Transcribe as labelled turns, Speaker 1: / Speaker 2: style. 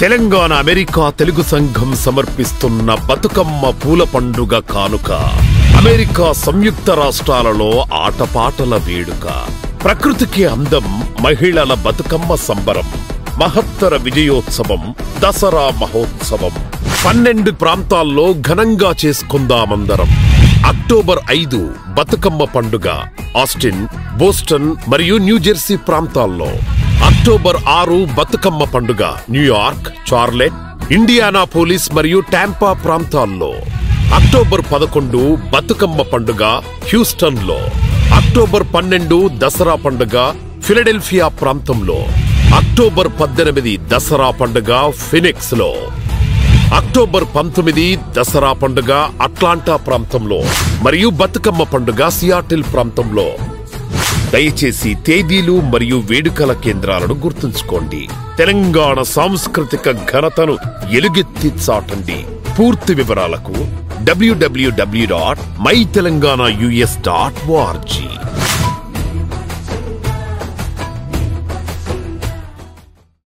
Speaker 1: Telangana America Telugu సంఘం సమర్పిస్తున్న బతుకమ్మ పూల పండుగ కానుక. అమెరికా సంయుక్త రాష్ట్రాలలో ఆటపాటల వేడుక. ప్రకృతికి అందం, మహిళల బతుకమ్మ సంబరం. మహత్తర విజయోత్సవం, దసరా మహోత్సవం. 12 ప్రాంతాల్లో ఘనంగా చేసుకుందామందరం. అక్టోబర్ 5 బతుకమ్మ పండుగ ఆస్టిన్, బోస్టన్ మరియు న్యూజెర్సీ ప్రాంతాల్లో. అక్టోబర్ 6 బతుకమ్మ పండుగ న్యూయార్క్, చార్లెట్, ఇండియానాపోలిస్ మరియు టాంపా ప్రాంతాల్లో. అక్టోబర్ 11 బతుకమ్మ పండుగ హ్యూస్టన్ లో. అక్టోబర్ 12 దసరా పండుగ ఫిలడెల్ఫియా ప్రాంతంలో. అక్టోబర్ 18 దసరా పండుగ ఫినిక్స్ లో. అక్టోబర్ 19 దసరా పండుగ అట్లాంటా ప్రాంతంలో మరియు బతుకమ్మ పండుగ సియాటిల్ ప్రాంతంలో. దయచేసి తేదీలు మరియు వేడుకల కేంద్రాలను గుర్తుంచుకోండి. తెలంగాణ సాంస్కృతిక ఘనతను ఎలుగెత్తి చాటండి. పూర్తి వివరాలకు www.mytelanganaus.org